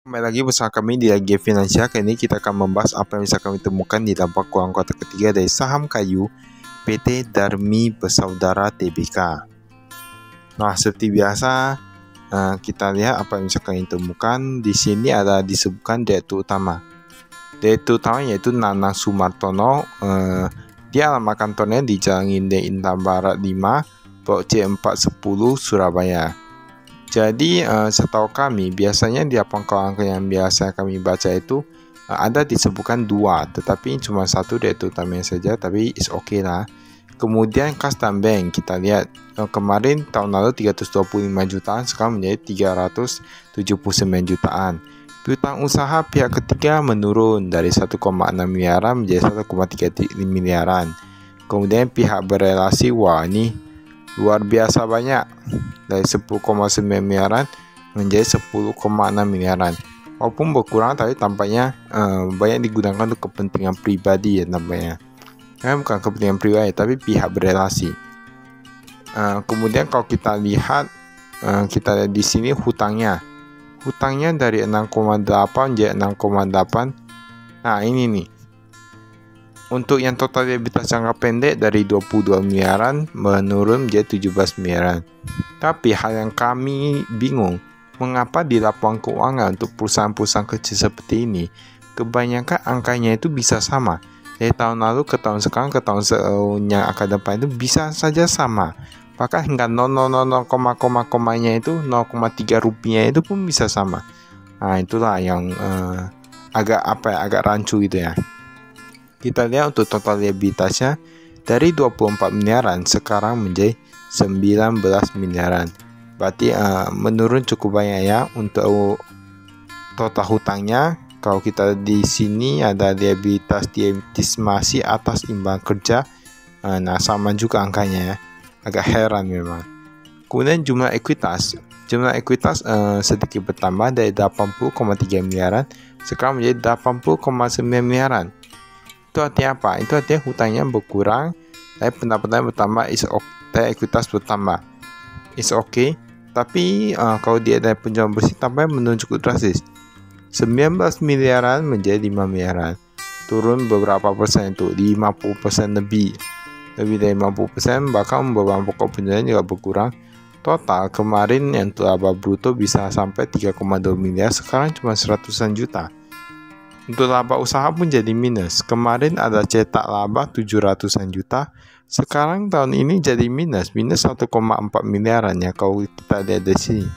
Kembali lagi bersama kami di Lagi Finansial. Kali ini kita akan membahas apa yang bisa kami temukan di laporan keuangan kuartal ketiga dari saham kayu PT Darmi Bersaudara Tbk. Nah, seperti biasa kita lihat apa yang bisa kami temukan. Di sini ada disebutkan direktur utama. Direktur utama yaitu Nanang Sumartono. Dia alamat kantornya di Jalan Indah Intan Barat 5, Blok C410, Surabaya. Jadi setahu kami biasanya di laporan keuangan yang biasa kami baca itu ada disebutkan dua, tetapi cuma satu direktur utamanya saja, tapi is okay lah. Kemudian kas dan bank kita lihat kemarin tahun lalu 325 jutaan, sekarang menjadi 379 jutaan. Piutang usaha pihak ketiga menurun dari 1,6 miliaran menjadi 1,3 miliaran. Kemudian pihak berelasi, wah ini luar biasa banyak, dari 10,9 miliaran menjadi 10,6 miliaran. Walaupun berkurang, tapi tampaknya banyak digunakan untuk kepentingan pribadi ya tampaknya. Bukan kepentingan pribadi, tapi pihak berelasi. Kemudian kalau kita lihat di sini hutangnya dari 6,8 menjadi 6,8. Nah ini nih. Untuk yang total liabilitas jangka pendek dari 22 miliaran menurun menjadi 17 miliaran. Tapi hal yang kami bingung, mengapa di laporan keuangan untuk perusahaan-perusahaan kecil seperti ini, kebanyakan angkanya itu bisa sama. Dari tahun lalu ke tahun sekarang ke tahun yang akan depan itu bisa saja sama. Bahkan hingga 0,0 komanya itu 0,3 rupiah itu pun bisa sama. Nah itulah yang agak rancu gitu ya. Kita lihat untuk total liabilitasnya dari 24 miliaran sekarang menjadi 19 miliaran. Berarti menurun cukup banyak ya untuk total hutangnya. Kalau kita di sini ada liabilitas diestimasi atas imbal kerja. Nah sama juga angkanya ya. Agak heran memang. Kemudian jumlah ekuitas sedikit bertambah dari 80,3 miliaran sekarang menjadi 80,9 miliaran. Itu artinya apa? Itu artinya hutangnya berkurang, tapi pendapatan bertambah, ekuitas bertambah. It's okay. Tapi kalau dia ada penjualan bersih, tampaknya menurun cukup drastis. 19 miliaran menjadi 5 miliaran. Turun beberapa persen itu, 50% lebih. Lebih dari 50%, bahkan beberapa pokok penjualan juga berkurang. Total kemarin yang laba bruto bisa sampai 3,2 miliar, sekarang cuma 100-an juta. Untuk laba usaha pun jadi minus. Kemarin ada cetak laba 700-an juta. Sekarang tahun ini jadi minus 1,4 miliaran ya kalau kita lihat di sini.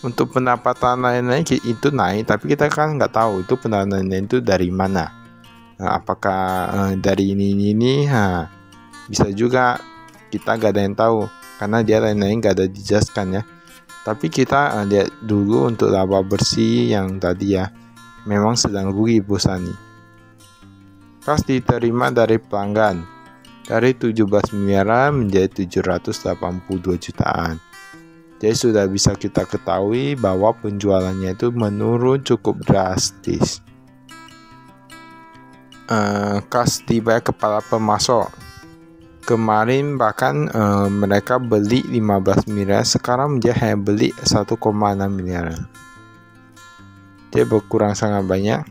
Untuk pendapatan lain-lain itu naik, tapi kita kan nggak tahu itu pendapatan lain itu dari mana. Nah, apakah dari ini? Bisa juga kita nggak ada yang tahu karena dia lain-lain nggak ada dijelaskan ya. Tapi kita lihat dulu untuk laba bersih yang tadi ya. Memang sedang rugi perusahaan ini. Kas diterima dari pelanggan dari 17 miliaran menjadi 782 jutaan. Jadi sudah bisa kita ketahui bahwa penjualannya itu menurun cukup drastis. Kas dibayar kepala pemasok. Kemarin bahkan mereka beli 15 miliar, sekarang menjadi hanya beli 1,6 miliaran. Dia berkurang sangat banyak.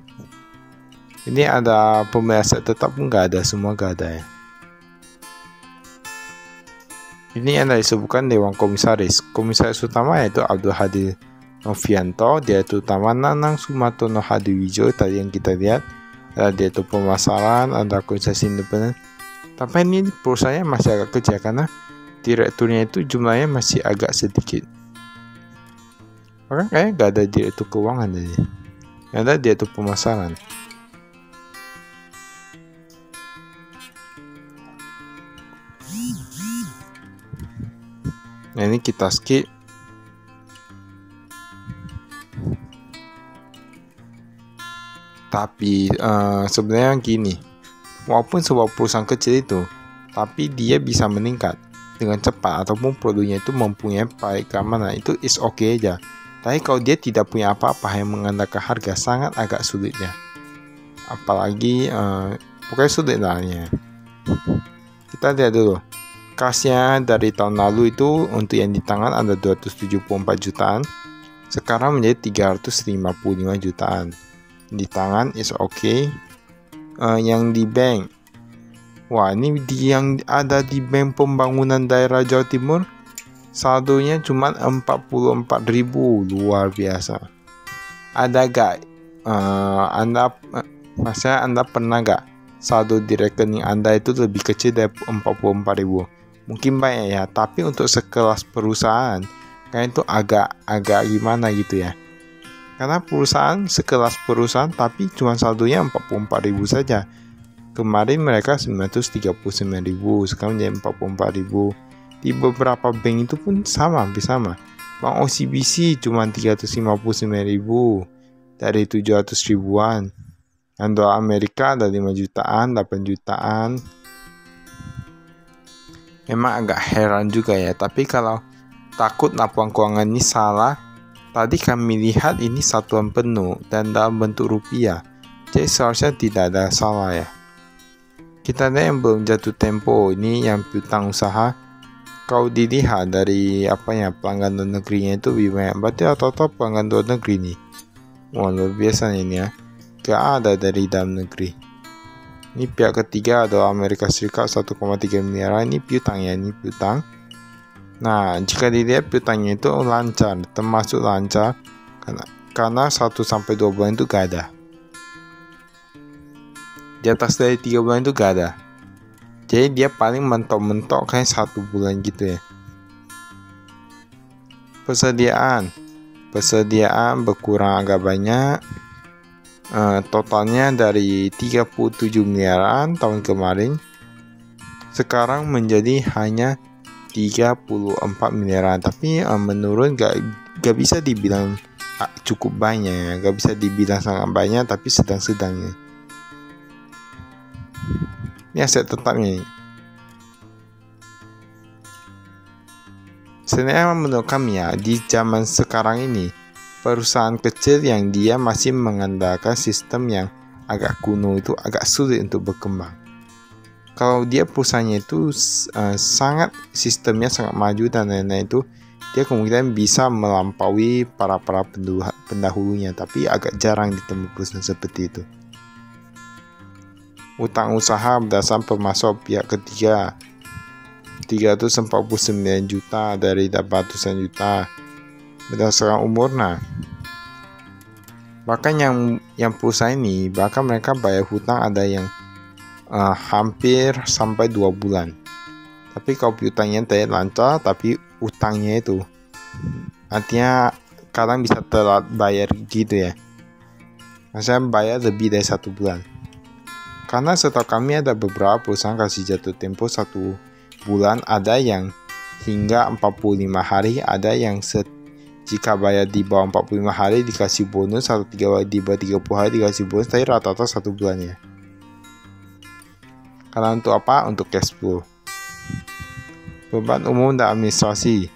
Ini ada pembeli aset tetap pun nggak ada, semua nggak ada ya. Ini yang disebutkan Dewan Komisaris. Komisaris utama yaitu Abdul Hadi Novianto, direktur utama Nanang Sumartono Hadiwijo tadi yang kita lihat. Ada direktur pemasaran, ada komisaris independen. Tapi ini perusahaannya masih agak kecil karena direkturnya itu jumlahnya masih agak sedikit. Bahkan kayaknya gak ada direktur keuangan tadi. Ada direktur pemasaran. Nah ini kita skip. Tapi sebenarnya gini, walaupun sebuah perusahaan kecil itu, tapi dia bisa meningkat dengan cepat ataupun produknya itu mempunyai baik keamanan, itu is okay aja. Tapi kalau dia tidak punya apa-apa yang mengandalkan harga, sangat agak sulit ya. Apalagi pokoknya sulit lah ya. Kita lihat dulu. Kasnya dari tahun lalu itu untuk yang di tangan ada 274 jutaan. sekarang menjadi 355 jutaan. Di tangan is okay. Yang di bank, wah ini yang ada di Bank Pembangunan Daerah Jawa Timur, saldonya cuma 44.000, luar biasa. Ada gak Anda pernah gak saldo di rekening Anda itu lebih kecil dari 44.000? Mungkin banyak ya, tapi untuk sekelas perusahaan kayak itu agak gimana gitu ya. Karena sekelas perusahaan tapi cuma saldonya 44.000 saja. Kemarin mereka 939.000, sekarang menjadi 44.000. Di beberapa bank itu pun hampir sama. Bank OCBC cuma 359.000 dari 700 ribuan. Dan dolar Amerika ada 5 jutaan, 8 jutaan. Memang agak heran juga ya, tapi kalau takut laporan keuangan ini salah, tadi kami lihat ini satuan penuh dan dalam bentuk rupiah. Jadi seharusnya tidak ada salah ya. Kita lihat yang belum jatuh tempo, ini yang piutang usaha. Kalau dilihat dari pelanggan luar negerinya itu lebih banyak, berarti rata-rata pelanggan luar negeri nih. Wah, luar biasa ini ya, gak ada dari dalam negeri. Ini pihak ketiga adalah Amerika Serikat 1,3 miliar. Ini piutang ya, ini piutang. Nah, jika dilihat piutangnya itu lancar, termasuk lancar karena 1-2 bulan itu gak ada. Di atas dari 3 bulan itu gak ada. Jadi dia paling mentok-mentok kayak 1 bulan gitu ya. Persediaan berkurang agak banyak. Totalnya dari 37 miliaran tahun kemarin, sekarang menjadi hanya 34 miliaran. Tapi menurun, gak bisa dibilang cukup banyak, gak bisa dibilang sangat banyak, tapi sedang-sedangnya. Ini aset tetapnya. Sebenarnya menurut kami ya, di zaman sekarang ini, perusahaan kecil yang dia masih mengandalkan sistem yang agak kuno itu agak sulit untuk berkembang. Kalau dia perusahaannya itu sistemnya sangat maju dan lain-lain itu, dia kemungkinan bisa melampaui para pendahulunya, tapi agak jarang ditemui perusahaan seperti itu. Utang usaha berdasarkan pemasok pihak ketiga 349 juta dari 800 juta berdasarkan umur. Nah, bahkan yang perusahaan ini, bahkan mereka bayar hutang ada yang hampir sampai 2 bulan. Tapi kalau piutangnya tidak lancar, tapi utangnya itu artinya kadang bisa telat bayar gitu ya. Maksudnya bayar lebih dari 1 bulan. Karena setahu kami ada beberapa perusahaan kasih jatuh tempo 1 bulan, ada yang hingga 45 hari, ada yang jika bayar di bawah 45 hari dikasih bonus, atau di bawah 30 hari dikasih bonus, tapi rata-rata 1 bulan ya. Karena untuk apa? Untuk cash flow. Beban umum dan administrasi,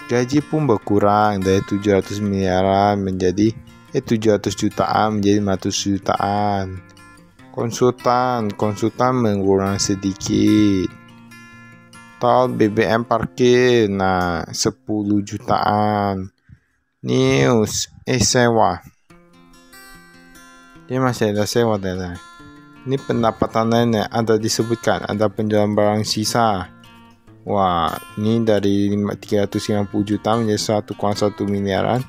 gaji pun berkurang dari 700 miliaran menjadi 700 jutaan menjadi 500 jutaan. Konsultan mengurang sedikit. Tol BBM parkir, nah 10 jutaan. News, sewa. Dia masih ada sewa dan ini pendapatan lainnya ada disebutkan, ada penjualan barang sisa. Wah, ini dari 350 juta menjadi 1,1 miliaran.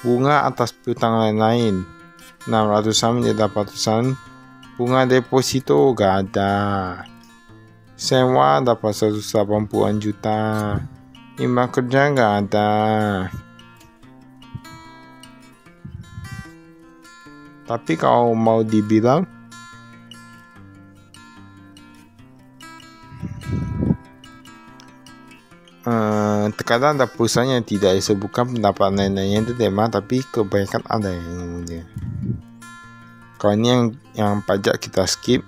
Bunga atas piutang lain-lain 600-an menjadi 800-an. Bunga deposito gak ada. Sewa dapat 180-an juta. Imbang kerja gak ada. Tapi kalau mau dibilang terkadang ada perusahaan yang tidak disebutkan pendapatan lainnya itu tema, tapi kebanyakan ada yang ngomongnya. Kalau ini yang pajak kita skip.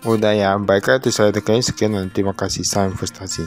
Udah ya, baiklah itu saya tekan. Sekian dan terima kasih. Salam investasi.